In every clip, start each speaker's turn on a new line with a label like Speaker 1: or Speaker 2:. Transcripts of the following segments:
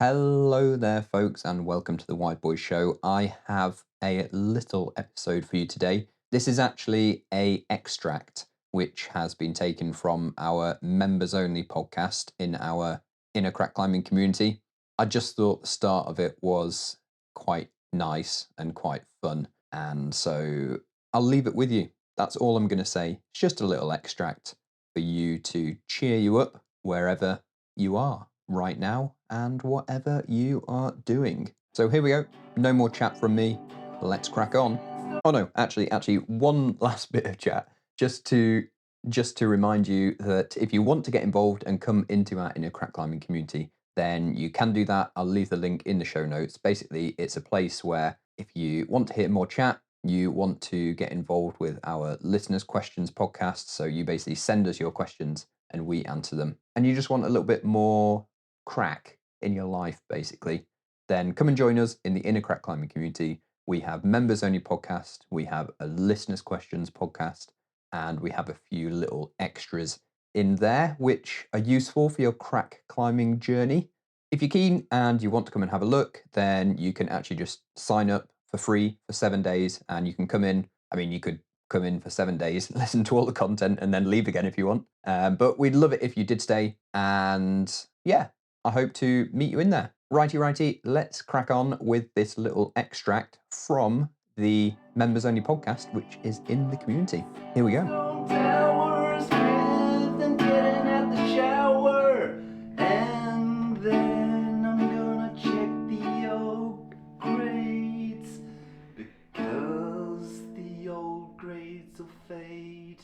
Speaker 1: Hello there, folks, and welcome to the Wide Boyz Show. I have a little episode for you today. This is actually a extract which has been taken from our members-only podcast in our inner crack climbing community. I just thought the start of it was quite nice and quite fun, and so I'll leave it with you. That's all I'm going to say. It's just a little extract for you to cheer you up wherever you are right now and whatever you are doing. So here we go. No more chat from me. Let's crack on. Oh no, actually, one last bit of chat just to remind you that if you want to get involved and come into our inner crack climbing community, then you can do that. I'll leave the link in the show notes. Basically, it's a place where if you want to hear more chat, you want to get involved with our listeners' questions podcast. So you basically send us your questions and we answer them. And you just want a little bit more crack in your life, basically, then come and join us in the inner crack climbing community. We have members only podcast, we have a listeners questions podcast, and we have a few little extras in there which are useful for your crack climbing journey. If you're keen and you want to come and have a look, then you can actually just sign up for free for 7 days and you can come in. I mean, you could come in for 7 days, listen to all the content, and then leave again if you want. But we'd love it if you did stay. And yeah, I hope to meet you in there. Righty, let's crack on with this little extract from the members only podcast, which is in the community. Here we go.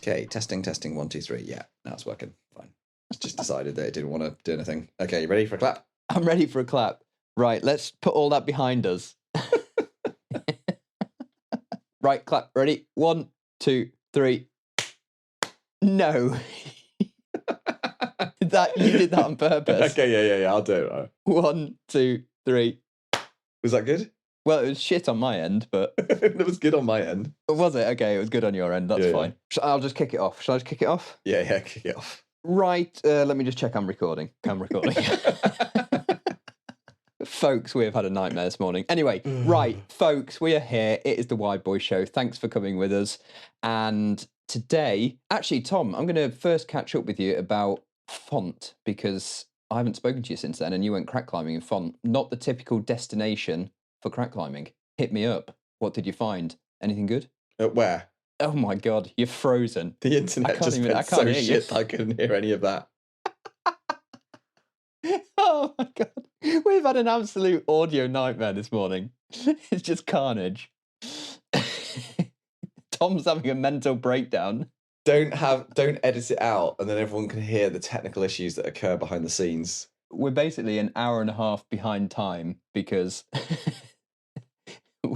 Speaker 2: Okay, testing, 1, 2, 3. Yeah, now it's working. Fine. Just decided that it didn't want to do anything. Okay, you ready for a clap?
Speaker 1: I'm ready for a clap. Right, let's put all that behind us. Right, clap. Ready? 1, 2, 3. No. You did that on purpose.
Speaker 2: Okay, yeah. I'll do it.
Speaker 1: 1, 2, 3.
Speaker 2: Was that good?
Speaker 1: Well, it was shit on my end, but
Speaker 2: it was good on my end.
Speaker 1: Was it? Okay, it was good on your end. That's fine. Yeah. I'll just kick it off. Shall I just kick it off?
Speaker 2: Yeah, kick it off.
Speaker 1: Right, let me just check I'm recording. I'm recording. Folks, we have had a nightmare this morning. Anyway, right, folks, we are here. It is the Wide Boyz Show. Thanks for coming with us. And today, actually, Tom, I'm going to first catch up with you about font because I haven't spoken to you since then and you went crack climbing in font. Not the typical destination for crack climbing. Hit me up. What did you find? Anything good?
Speaker 2: Where?
Speaker 1: Oh my God, you're frozen.
Speaker 2: The internet just went so shit I couldn't hear any of that.
Speaker 1: Oh my God. We've had an absolute audio nightmare this morning. It's just carnage. Tom's having a mental breakdown.
Speaker 2: Don't edit it out and then everyone can hear the technical issues that occur behind the scenes.
Speaker 1: We're basically an hour and a half behind time because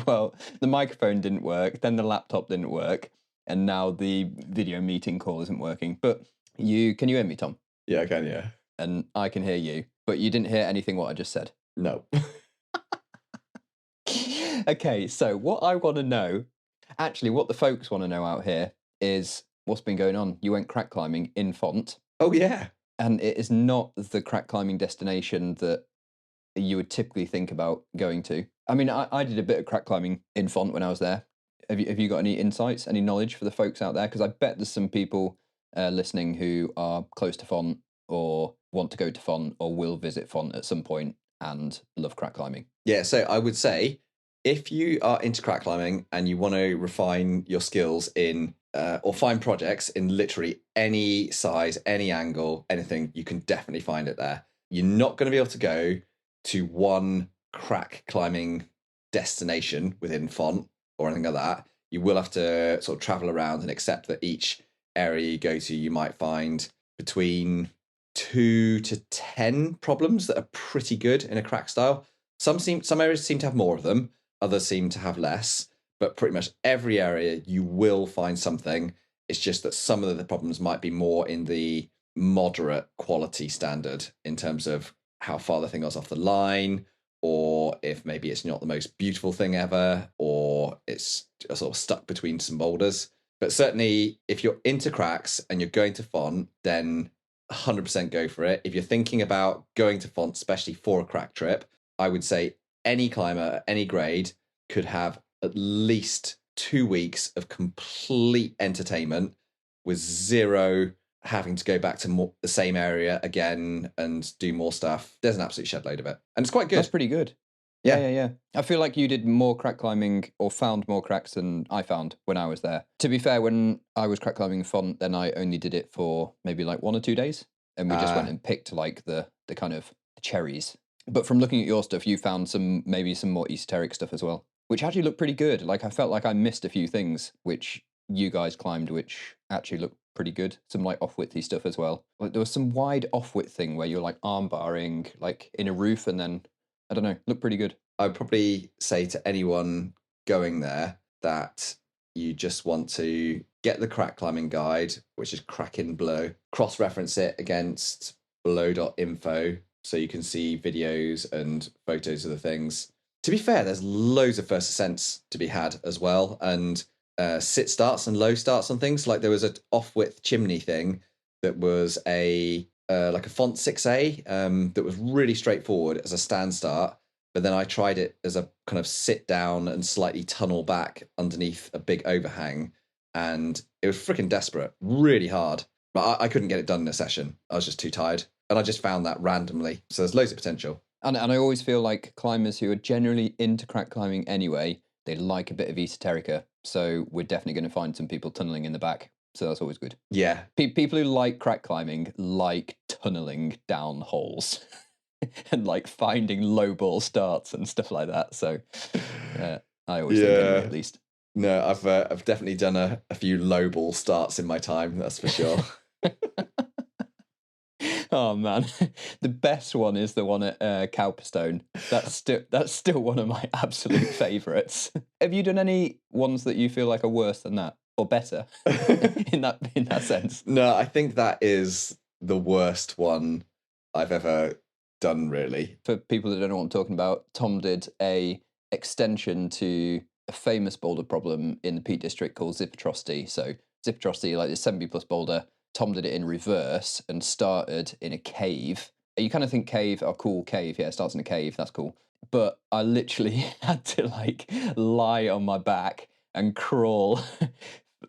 Speaker 1: well, the microphone didn't work, then the laptop didn't work, and now the video meeting call isn't working. But can you hear me, Tom?
Speaker 2: Yeah, I can, yeah.
Speaker 1: And I can hear you, but you didn't hear anything what I just said?
Speaker 2: No.
Speaker 1: Okay, so what I want to know, actually what the folks want to know out here is what's been going on. You went crack climbing in Font.
Speaker 2: Oh, yeah.
Speaker 1: And it is not the crack climbing destination that you would typically think about going to. I mean, I did a bit of crack climbing in Font when I was there. Have you got any insights, any knowledge for the folks out there? Because I bet there's some people listening who are close to Font or want to go to Font or will visit Font at some point and love crack climbing.
Speaker 2: Yeah, so I would say if you are into crack climbing and you want to refine your skills in or find projects in literally any size, any angle, anything, you can definitely find it there. You're not going to be able to go to one crack climbing destination within Font or anything like that. You will have to sort of travel around and accept that each area you go to, you might find between 2 to 10 problems that are pretty good in a crack style. Some areas seem to have more of them, others seem to have less, but pretty much every area you will find something. It's just that some of the problems might be more in the moderate quality standard in terms of how far the thing goes off the line, or if maybe it's not the most beautiful thing ever, or it's sort of stuck between some boulders. But certainly if you're into cracks and you're going to Font, then 100% go for it. If you're thinking about going to Font, especially for a crack trip, I would say any climber at any grade could have at least 2 weeks of complete entertainment with zero having to go back to the same area again and do more stuff. There's an absolute shed load of it. And it's quite good.
Speaker 1: That's pretty good. Yeah. I feel like you did more crack climbing or found more cracks than I found when I was there. To be fair, when I was crack climbing Font, then I only did it for maybe like 1 or 2 days. And we just went and picked like the kind of cherries. But from looking at your stuff, you found maybe some more esoteric stuff as well, which actually looked pretty good. Like I felt like I missed a few things which you guys climbed, which actually looked pretty good. Some like off-widthy stuff as well. Like there was some wide off-width thing where you're like arm barring like in a roof, and then I don't know, looked pretty good.
Speaker 2: I'd probably say to anyone going there that you just want to get the crack climbing guide, which is Crackin' Below, cross-reference it against below.info so you can see videos and photos of the things. To be fair, there's loads of first ascents to be had as well, and sit starts and low starts on things. Like there was an off-width chimney thing that was like a Font 6A that was really straightforward as a stand start. But then I tried it as a kind of sit down and slightly tunnel back underneath a big overhang. And it was freaking desperate, really hard. But I couldn't get it done in a session. I was just too tired. And I just found that randomly. So there's loads of potential.
Speaker 1: And I always feel like climbers who are generally into crack climbing anyway, they like a bit of esoterica. So we're definitely going to find some people tunneling in the back. So that's always good.
Speaker 2: Yeah.
Speaker 1: People who like crack climbing like tunneling down holes. And like finding low ball starts and stuff like that. So I always think anyway, at least.
Speaker 2: No, I've definitely done a few low ball starts in my time, that's for sure.
Speaker 1: Oh man, the best one is the one at Cowperstone. That's still one of my absolute favourites. Have you done any ones that you feel like are worse than that or better in that sense?
Speaker 2: No, I think that is the worst one I've ever done, really.
Speaker 1: For people that don't know what I'm talking about, Tom did a extension to a famous boulder problem in the Peak District called Zippetrosty. So Zippetrosty, like the 70 plus boulder, Tom did it in reverse and started in a cave. You kind of think cave, oh cool, cave, yeah, it starts in a cave, that's cool. But I literally had to like lie on my back and crawl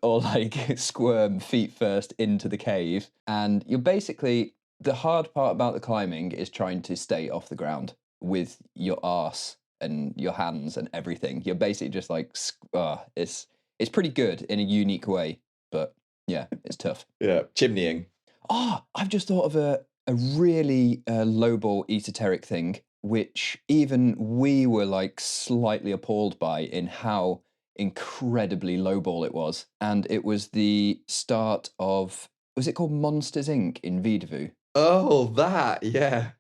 Speaker 1: or like squirm feet first into the cave. And you're basically, the hard part about the climbing is trying to stay off the ground with your arse and your hands and everything. You're basically just like, it's pretty good in a unique way, but yeah, it's tough.
Speaker 2: Yeah, chimneying.
Speaker 1: Oh, I've just thought of a really lowball esoteric thing, which even we were like slightly appalled by in how incredibly lowball it was. And it was the start of, was it called Monsters Inc. in Vidvu?
Speaker 2: Oh, that, yeah.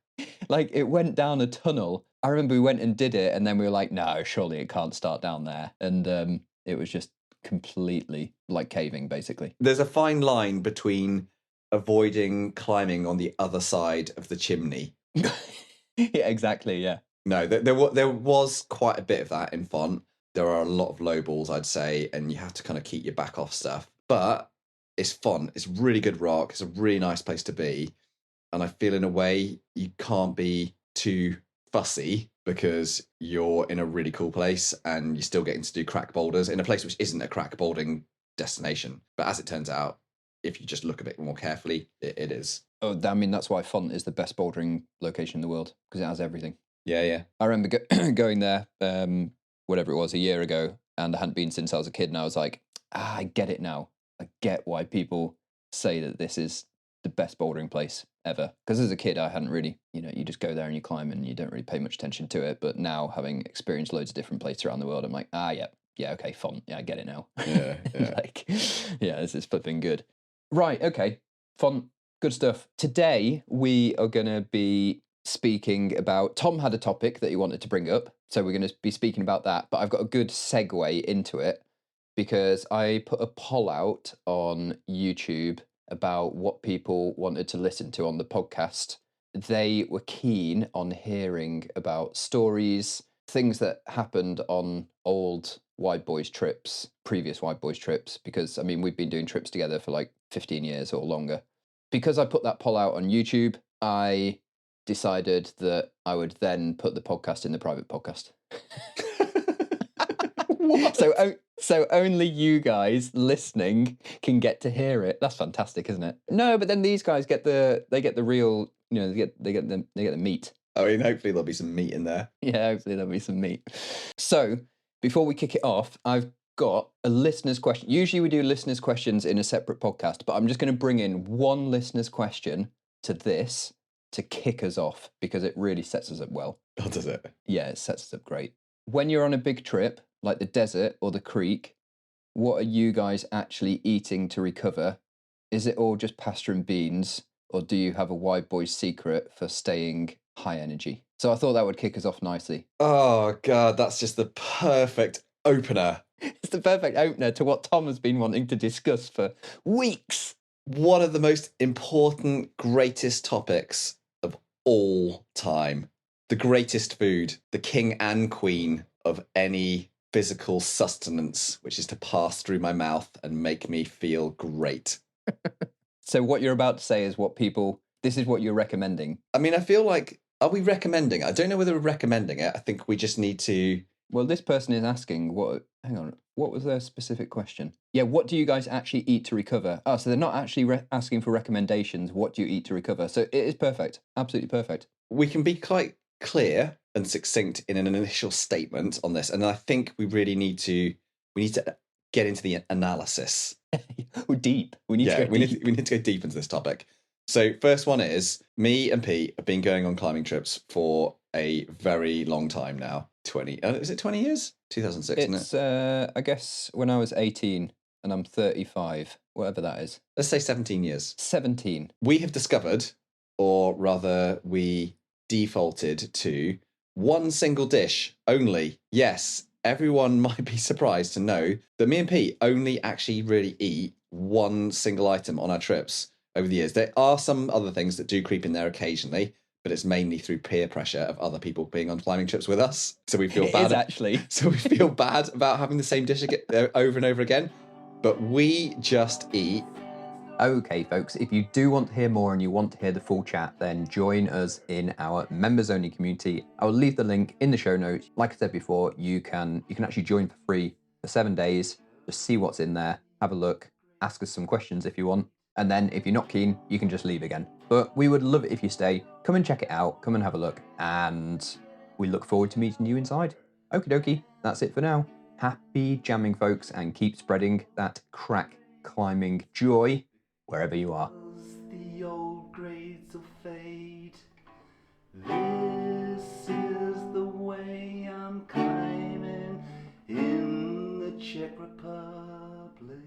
Speaker 1: Like it went down a tunnel. I remember we went and did it, and then we were like, no, surely it can't start down there. And it was just completely like caving, basically.
Speaker 2: There's a fine line between avoiding climbing on the other side of the chimney.
Speaker 1: Yeah, exactly, yeah.
Speaker 2: No, there was quite a bit of that in Font. There are a lot of low balls, I'd say, and you have to kind of keep your back off stuff. But it's Font. It's really good rock. It's a really nice place to be. And I feel in a way you can't be too fussy because you're in a really cool place and you're still getting to do crack boulders in a place which isn't a crack bouldering destination. But as it turns out, if you just look a bit more carefully, it is.
Speaker 1: Oh, I mean, that's why Font is the best bouldering location in the world, because it has everything.
Speaker 2: Yeah.
Speaker 1: I remember going there, whatever it was, a year ago, and I hadn't been since I was a kid, and I was like, I get it now. I get why people say that this is the best bouldering place ever. Because as a kid, I hadn't really, you just go there and you climb and you don't really pay much attention to it. But now, having experienced loads of different places around the world, I'm like, yeah, okay, Font. Yeah, I get it now.
Speaker 2: Yeah.
Speaker 1: This is flipping good. Right, okay, Font, good stuff. Today, we are going to be speaking about, Tom had a topic that he wanted to bring up, so we're going to be speaking about that, but I've got a good segue into it because I put a poll out on YouTube about what people wanted to listen to on the podcast. They were keen on hearing about stories, things that happened on old Wide Boyz trips, previous Wide Boyz trips, because, I mean, we've been doing trips together for like 15 years or longer. because I put that poll out on YouTube, I decided that I would then put the podcast in the private podcast.
Speaker 2: What?
Speaker 1: So only you guys listening can get to hear it. That's fantastic, isn't it? No, but then these guys get the real, they get the meat.
Speaker 2: I mean, hopefully there'll be some meat in there.
Speaker 1: Yeah, hopefully there'll be some meat. So before we kick it off, I've got a listener's question. Usually we do listeners' questions in a separate podcast, but I'm just going to bring in one listener's question to this to kick us off because it really sets us up well.
Speaker 2: Oh, does it?
Speaker 1: Yeah, it sets us up great. When you're on a big trip, like the desert or the creek, what are you guys actually eating to recover? Is it all just pasta and beans, or do you have a Wide Boyz secret for staying high energy? So I thought that would kick us off nicely.
Speaker 2: Oh, God, that's just the perfect opener.
Speaker 1: It's the perfect opener to what Tom has been wanting to discuss for weeks.
Speaker 2: One of the most important, greatest topics of all time. The greatest food, the king and queen of any physical sustenance, which is to pass through my mouth and make me feel great.
Speaker 1: So what you're about to say is this is what you're recommending.
Speaker 2: I mean, I feel like, are we recommending it? I don't know whether we're recommending it. I think we just need to...
Speaker 1: Well, this person is asking, what was their specific question? Yeah, what do you guys actually eat to recover? Oh, so they're not actually asking for recommendations. What do you eat to recover? So it is perfect. Absolutely perfect.
Speaker 2: We can be quite clear and succinct in an initial statement on this. And I think we really need to get into the analysis.
Speaker 1: We're deep. We need to go deep.
Speaker 2: We need to go deep into this topic. So first one is, me and Pete have been going on climbing trips for a very long time now. Is it 20 years? 2006, isn't it?
Speaker 1: I guess when I was 18 and I'm 35, whatever that is.
Speaker 2: Let's say 17 years.
Speaker 1: 17.
Speaker 2: We have discovered, or rather we defaulted to, one single dish only. Yes, everyone might be surprised to know that me and Pete only actually really eat one single item on our trips over the years. There are some other things that do creep in there occasionally, but it's mainly through peer pressure of other people being on climbing trips with us. So we feel bad.
Speaker 1: Actually.
Speaker 2: So we feel bad about having the same dish over and over again. But we just eat.
Speaker 1: Okay, folks, if you do want to hear more and you want to hear the full chat, then join us in our members-only community. I will leave the link in the show notes. Like I said before, you can actually join for free for 7 days. Just see what's in there, have a look, ask us some questions if you want. And then if you're not keen, you can just leave again. But we would love it if you stay. Come and check it out. Come and have a look. And we look forward to meeting you inside. Okie dokie, that's it for now. Happy jamming, folks, and keep spreading that crack climbing joy wherever you are.
Speaker 3: The old grades will fade. This is the way I'm climbing in the Czech Republic.